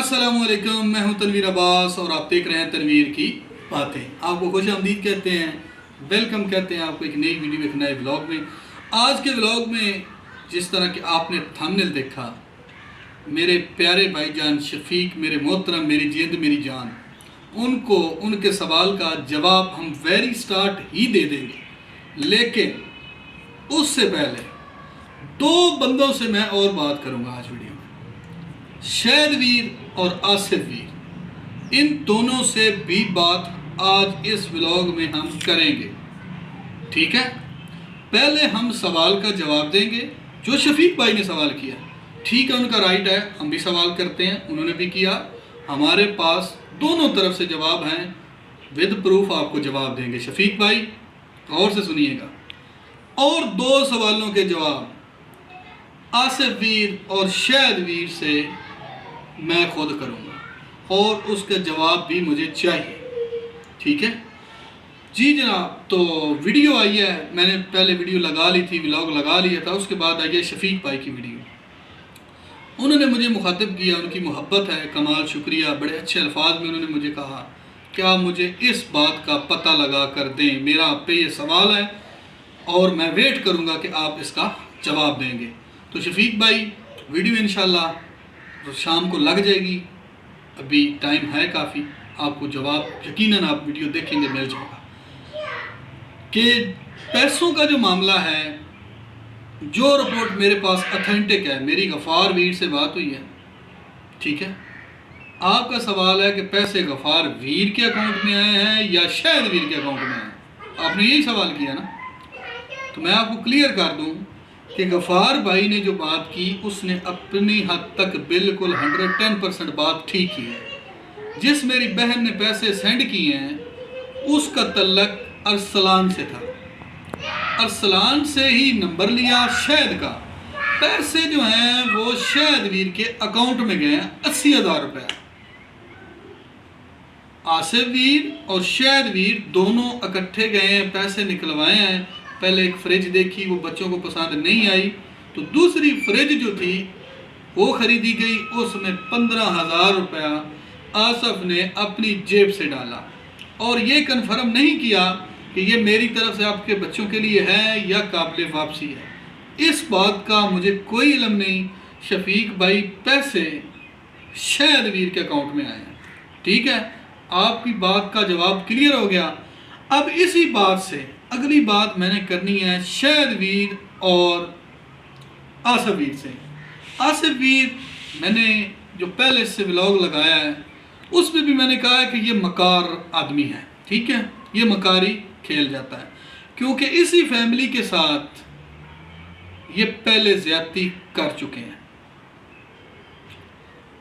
अस्सलामुअलैकुम, मैं हूं तनवीर अब्बास और आप देख रहे हैं तनवीर की बातें। आपको खुशामदीद कहते हैं, वेलकम कहते हैं आपको एक नई वीडियो, एक नए व्लॉग में। आज के व्लॉग में जिस तरह के आपने थंबनेल देखा, मेरे प्यारे भाईजान शफीक, मेरे मोहतरम, मेरी जिंद मेरी जान, उनको उनके सवाल का जवाब हम वेरी स्टार्ट ही दे देंगे। लेकिन उससे पहले दो बंदों से मैं और बात करूंगा आज वीडियो में, शहद वीर और आसिफ वीर। इन दोनों से भी बात आज इस व्लॉग में हम करेंगे, ठीक है। पहले हम सवाल का जवाब देंगे जो शफीक भाई ने सवाल किया, ठीक है, उनका राइट है, हम भी सवाल करते हैं, उन्होंने भी किया। हमारे पास दोनों तरफ से जवाब हैं, विद प्रूफ आपको जवाब देंगे शफीक भाई, गौर से सुनिएगा। और दो सवालों के जवाब आसिफ वीर और शहद वीर से मैं खुद करूँगा और उसका जवाब भी मुझे चाहिए, ठीक है जी जनाब। तो वीडियो आई है, मैंने पहले वीडियो लगा ली थी, व्लॉग लगा लिया था, उसके बाद आई है शफीक भाई की वीडियो। उन्होंने मुझे मुखातिब किया, उनकी मोहब्बत है, कमाल, शुक्रिया, बड़े अच्छे अल्फाज में उन्होंने मुझे कहा क्या मुझे इस बात का पता लगा कर दें, मेरा आप पे ये सवाल है और मैं वेट करूँगा कि आप इसका जवाब देंगे। तो शफीक भाई, वीडियो इंशाल्लाह शाम को लग जाएगी, अभी टाइम है काफ़ी, आपको जवाब यकीनन आप वीडियो देखेंगे मिल जाएगा। कि पैसों का जो मामला है, जो रिपोर्ट मेरे पास अथेंटिक है, मेरी गफ़ार वीर से बात हुई है, ठीक है। आपका सवाल है कि पैसे गफ़ार वीर के अकाउंट में आए हैं या शहद वीर के अकाउंट में आए हैं, आपने यही सवाल किया ना। तो मैं आपको क्लियर कर दूं कि गफ़ार भाई ने जो बात की उसने अपनी हद तक बिल्कुल 110% बात ठीक की है। जिस मेरी बहन ने पैसे सेंड किए हैं उसका तल्लक अरसलान से था, अरसलान से ही नंबर लिया शहद का। पैसे जो हैं वो शहद वीर के अकाउंट में गए हैं 80,000 रुपये। आसिफ वीर और शहद वीर दोनों इकट्ठे गए हैं, पैसे निकलवाए हैं। पहले एक फ्रिज देखी, वो बच्चों को पसंद नहीं आई, तो दूसरी फ्रिज जो थी वो खरीदी गई, उसमें 15,000 रुपया आसिफ ने अपनी जेब से डाला और ये कन्फर्म नहीं किया कि ये मेरी तरफ से आपके बच्चों के लिए है या काबिल वापसी है। इस बात का मुझे कोई इल्म नहीं। शफीक भाई, पैसे शहद वीर के अकाउंट में आए हैं, ठीक है। आपकी बात का जवाब क्लियर हो गया। अब इसी बात से अगली बात मैंने करनी है शहद वीर और आसिफ वीर से। आसिफ वीर, मैंने जो पहले से व्लॉग लगाया है उसमें भी मैंने कहा है कि ये मकार आदमी है, ठीक है, ये मकारी खेल जाता है, क्योंकि इसी फैमिली के साथ ये पहले ज्यादती कर चुके हैं।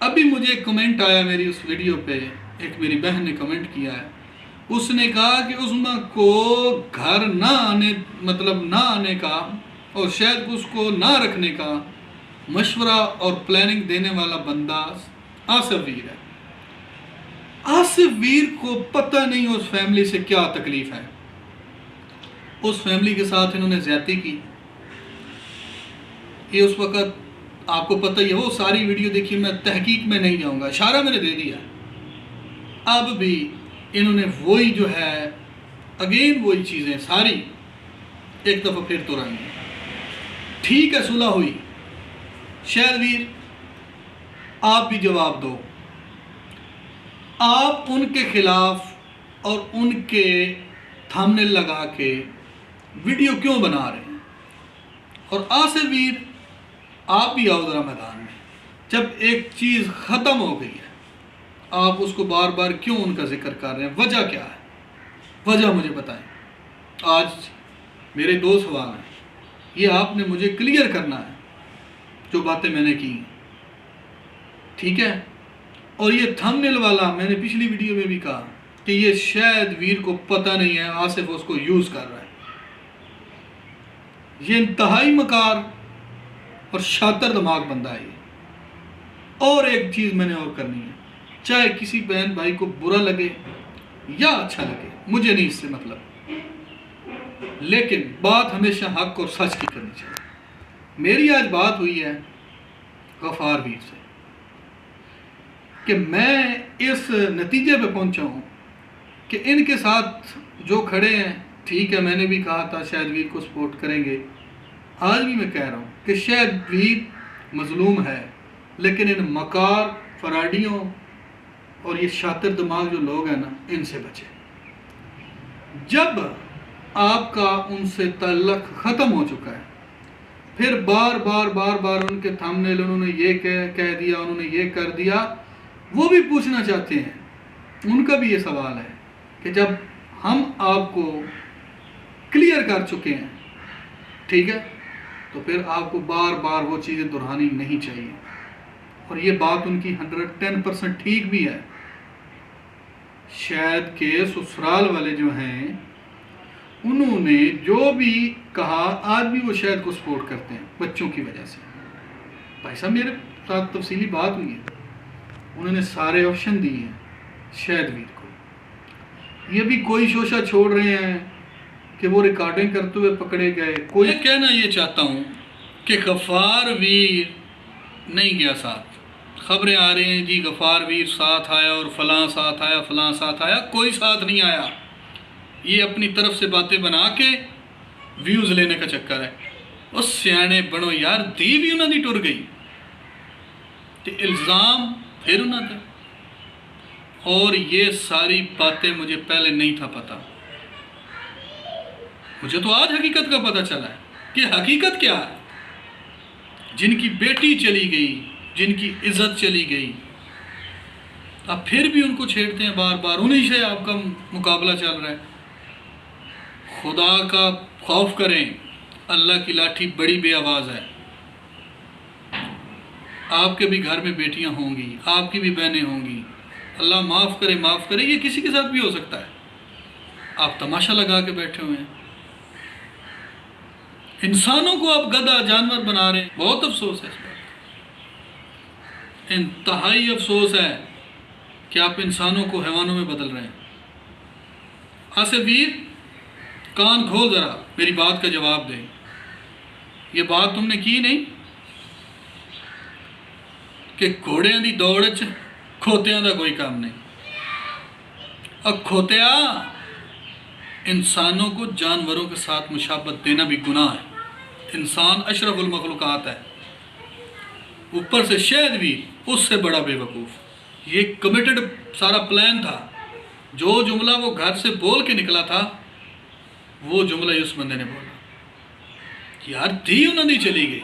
अभी मुझे कमेंट आया मेरी उस वीडियो पे, एक मेरी बहन ने कमेंट किया है, उसने कहा कि उस्मा को घर ना आने, मतलब ना आने का और शायद उसको ना रखने का मशवरा और प्लानिंग देने वाला बंदा आसिफ वीर है। आसिफ वीर को पता नहीं उस फैमिली से क्या तकलीफ है, उस फैमिली के साथ इन्होंने ज्यादती की। ये उस वक़्त आपको पता ही है, वो सारी वीडियो देखिए, मैं तहकीक में नहीं जाऊंगा, इशारा मैंने दे दिया। अब भी इन्होंने वही जो है अगेन वही चीज़ें सारी एक दफ़ा फिर तो रही। ठीक है, सुलह हुई, शहद वीर आप भी जवाब दो, आप उनके खिलाफ और उनके थंबनेल लगा के वीडियो क्यों बना रहे हैं। और आसिफ वीर, आप भी आओ ज़रा मैदान में। जब एक चीज़ ख़त्म हो गई है आप उसको बार बार क्यों उनका जिक्र कर रहे हैं, वजह क्या है, वजह मुझे बताएं। आज मेरे दो सवाल हैं, ये आपने मुझे क्लियर करना है जो बातें मैंने की, ठीक है। और ये थंबनेल वाला मैंने पिछली वीडियो में भी कहा कि ये शहद वीर को पता नहीं है, आसिफ उसको यूज़ कर रहा है। ये इंतहाई मकार और शातिर दिमाग बंदा है ये। और एक चीज़ मैंने और करनी है, चाहे किसी बहन भाई को बुरा लगे या अच्छा लगे, मुझे नहीं इससे मतलब, लेकिन बात हमेशा हक और सच की करनी चाहिए। मेरी आज बात हुई है गफ़ार वीर से, कि मैं इस नतीजे पे पहुंचा हूँ कि इनके साथ जो खड़े हैं, ठीक है, मैंने भी कहा था शायद वीर को सपोर्ट करेंगे, आज भी मैं कह रहा हूँ कि शायद वीर मजलूम है, लेकिन इन मकार फराडियों और ये शातिर दिमाग जो लोग हैं ना, इनसे बचे। जब आपका उनसे ताल्लुक़ ख़त्म हो चुका है, फिर बार बार उनके थंबनेल उन्होंने ये कह दिया, उन्होंने ये कर दिया, वो भी पूछना चाहते हैं, उनका भी ये सवाल है कि जब हम आपको क्लियर कर चुके हैं, ठीक है, तो फिर आपको बार बार वो चीज़ें दोहरानी नहीं चाहिए। और ये बात उनकी 110% ठीक भी है। शायद के ससुराल वाले जो हैं, उन्होंने जो भी कहा, आज भी वो शायद को सपोर्ट करते हैं बच्चों की वजह से। भाई साहब मेरे साथ तफसीली बात हुई है, उन्होंने सारे ऑप्शन दिए हैं शायद वीर को। ये भी कोई शोशा छोड़ रहे हैं कि वो रिकॉर्डिंग करते हुए पकड़े गए। कोई कहना ये चाहता हूँ कि गफ़ार वीर नहीं गया साथ। खबरें आ रही हैं जी गफ़ार वीर साथ आया और फलां साथ आया, फलां साथ आया, कोई साथ नहीं आया। ये अपनी तरफ से बातें बना के व्यूज़ लेने का चक्कर है। उस सियाने बनो यार, धी भी उन्होंने टुर गई तो इल्ज़ाम फिर उन्होंने। और ये सारी बातें मुझे पहले नहीं था पता, मुझे तो आज हकीकत का पता चला है कि हकीकत क्या है। जिनकी बेटी चली गई, जिनकी इज्जत चली गई, अब फिर भी उनको छेड़ते हैं बार बार, उन्हीं से आपका मुकाबला चल रहा है। खुदा का खौफ करें, अल्लाह की लाठी बड़ी बेआवाज़ है। आपके भी घर में बेटियां होंगी, आपकी भी बहनें होंगी, अल्लाह माफ़ करे, माफ़ करे, ये किसी के साथ भी हो सकता है। आप तमाशा लगा के बैठे हुए हैं, इंसानों को आप गधा जानवर बना रहे हैं। बहुत अफसोस है इस बात, इंतहाई अफसोस है कि आप इंसानों को हैवानों में बदल रहे हैं। आसिफ वीर, कान खोल जरा, मेरी बात का जवाब दे। ये बात तुमने की नहीं कि घोड़ियां दी दौड़ च खोतियां दा कोई काम नहीं। अब खोतिया इंसानों को जानवरों के साथ मुशाबत देना भी गुनाह है। इंसान अशरफुल मखलूकात है, ऊपर से शायद भी उससे बड़ा बेवकूफ़। ये कमिटेड सारा प्लान था। जो जुमला वो घर से बोल के निकला था, वो जुमला ही उस बंदे ने बोला। यार धी उन्होंने चली गई,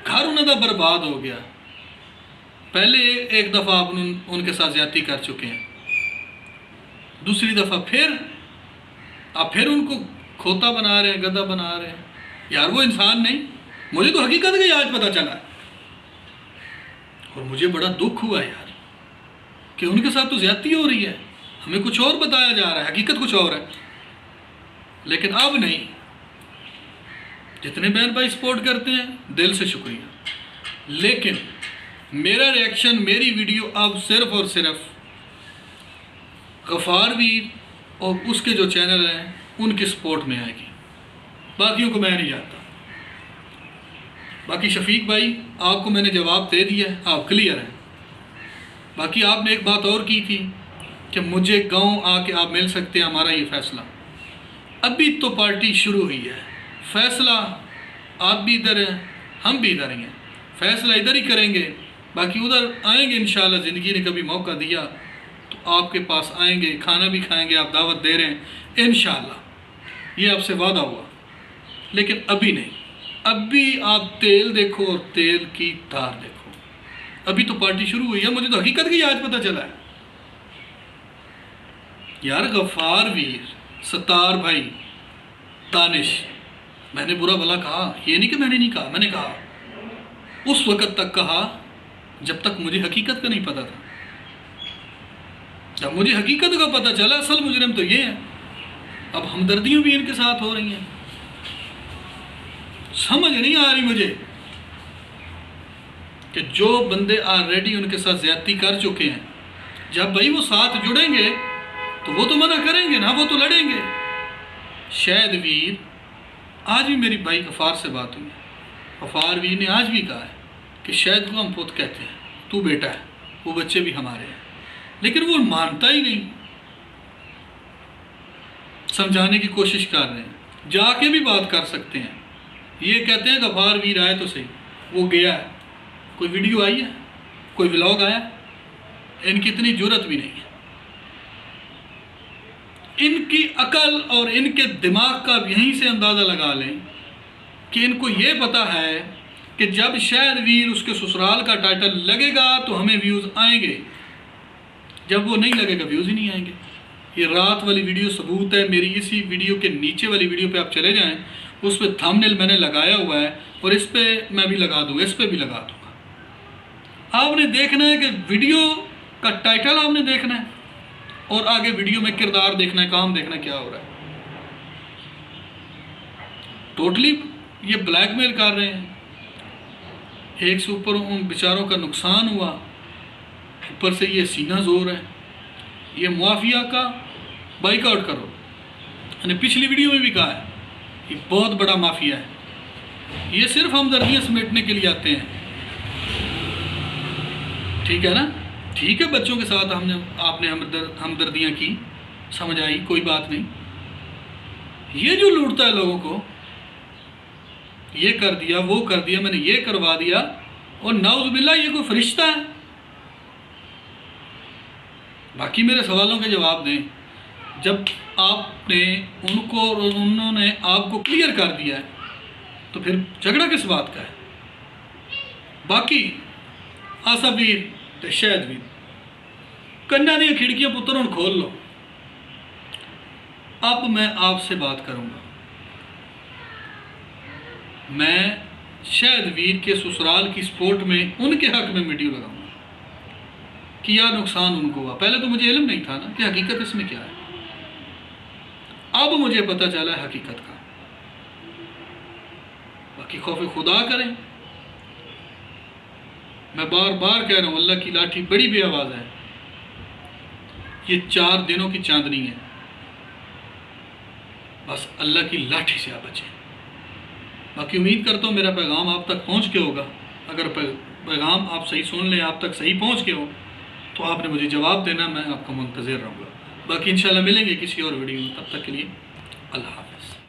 घर उन्होंने बर्बाद हो गया। पहले एक दफ़ा आप उनके साथ ज्यादती कर चुके हैं, दूसरी दफ़ा फिर उनको खोता बना रहे हैं, गधा बना रहे हैं। यार वो इंसान नहीं। मुझे तो हकीकत का आज पता चला और मुझे बड़ा दुख हुआ यार कि उनके साथ तो ज्यादती हो रही है, हमें कुछ और बताया जा रहा है, हकीकत कुछ और है। लेकिन अब नहीं, जितने बहन भाई सपोर्ट करते हैं दिल से शुक्रिया। लेकिन मेरा रिएक्शन, मेरी वीडियो अब सिर्फ और सिर्फ गफ़ार वीर और उसके जो चैनल हैं उनकी सपोर्ट में आएगी, बाकियों को मैं नहीं जानता। बाकी शफीक भाई, आपको मैंने जवाब दे दिया है, आप क्लियर हैं। बाकी आपने एक बात और की थी कि मुझे गांव आके आप मिल सकते हैं, हमारा ये फ़ैसला। अभी तो पार्टी शुरू हुई है, फ़ैसला आप भी इधर हैं, हम भी इधर ही हैं, फ़ैसला इधर ही करेंगे। बाकी उधर आएंगे इंशाल्लाह, ज़िंदगी ने कभी मौका दिया तो आपके पास आएंगे, खाना भी खाएंगे, आप दावत दे रहे हैं इंशाल्लाह, ये आपसे वादा हुआ। लेकिन अभी नहीं, अभी आप तेल देखो और तेल की धार देखो। अभी तो पार्टी शुरू हुई है, मुझे तो हकीकत की आज पता चला है। यार गफ़ार वीर, सत्तार भाई, दानिश, मैंने बुरा भला कहा, ये नहीं कि मैंने नहीं कहा, मैंने कहा उस वक़्त तक कहा जब तक मुझे हकीकत का नहीं पता था। जब मुझे हकीकत का पता चला, असल मुजरिम तो ये है। अब हमदर्दियों भी इनके साथ हो रही हैं। समझ नहीं आ रही मुझे कि जो बंदे ऑलरेडी उनके साथ ज्यादती कर चुके हैं, जब भाई वो साथ जुड़ेंगे तो वो तो मना करेंगे ना, वो तो लड़ेंगे। शायद वीर, आज भी मेरी भाई गफ़ार से बात हुई, गफ़ार वीर ने आज भी कहा है कि शायद को हम पुत कहते हैं, तू बेटा है। वो बच्चे भी हमारे हैं, लेकिन वो मानता ही नहीं। समझाने की कोशिश कर रहे हैं, जाके भी बात कर सकते हैं। ये कहते हैं गफार वीर आए तो सही, वो गया है, कोई वीडियो आई है, कोई व्लॉग आया? इनकी इतनी जुर्रत भी नहीं है। इनकी अकल और इनके दिमाग का यहीं से अंदाज़ा लगा लें कि इनको ये पता है कि जब शहर वीर उसके ससुराल का टाइटल लगेगा तो हमें व्यूज़ आएंगे, जब वो नहीं लगेगा व्यूज़ ही नहीं आएंगे। ये रात वाली वीडियो सबूत है। मेरी इसी वीडियो के नीचे वाली वीडियो पे आप चले जाएं, उस पर थंबनेल मैंने लगाया हुआ है और इस पर मैं भी लगा दूँगा, इस पर भी लगा दूँगा। आपने देखना है कि वीडियो का टाइटल आपने देखना है और आगे वीडियो में किरदार देखना है, काम देखना है क्या हो रहा है। टोटली ये ब्लैकमेल कर रहे हैं। एक से ऊपर उन बेचारों का नुकसान हुआ, ऊपर से ये सीना जोर है। ये माफिया का बाइकआउट करो। मैंने पिछली वीडियो में भी कहा है, ये बहुत बड़ा माफिया है। ये सिर्फ हमदर्दियाँ समेटने के लिए आते हैं, ठीक है ना? ठीक है, बच्चों के साथ आपने हमदर्दियाँ की, समझ आई, कोई बात नहीं। ये जो लूटता है लोगों को, ये कर दिया, वो कर दिया, मैंने ये करवा दिया, और नाउज़ुबिल्लाह ये कोई फरिश्ता है? बाकी मेरे सवालों के जवाब दें। जब आपने उनको और उन्होंने आपको क्लियर कर दिया है तो फिर झगड़ा किस बात का है? बाकी आसफ वीर ते शहद वीर, कन्या दी खिड़कियां पुत्र हुण खोल लो। अब मैं आपसे बात करूंगा। मैं शहद वीर के ससुराल की सपोर्ट में उनके हक में वीडियो लगाऊंगा कि यार नुकसान उनको हुआ। पहले तो मुझे इल्म नहीं था ना कि हकीकत इसमें क्या है, अब मुझे पता चला है हकीकत का। बाकी खौफ खुदा करें। मैं बार बार कह रहा हूं, अल्लाह की लाठी बड़ी बेआवाज़ है। ये 4 दिनों की चांदनी है, बस अल्लाह की लाठी से आप बचें। बाकी उम्मीद करता हूँ मेरा पैगाम आप तक पहुँच के होगा। अगर पैगाम आप सही सुन लें, आप तक सही पहुँच के हो, तो आपने मुझे जवाब देना, मैं आपका मुंतज़िर रहूँगा। बाकी इंशाल्लाह मिलेंगे किसी और वीडियो में, तब तक के लिए अल्लाह हाफ़िज़।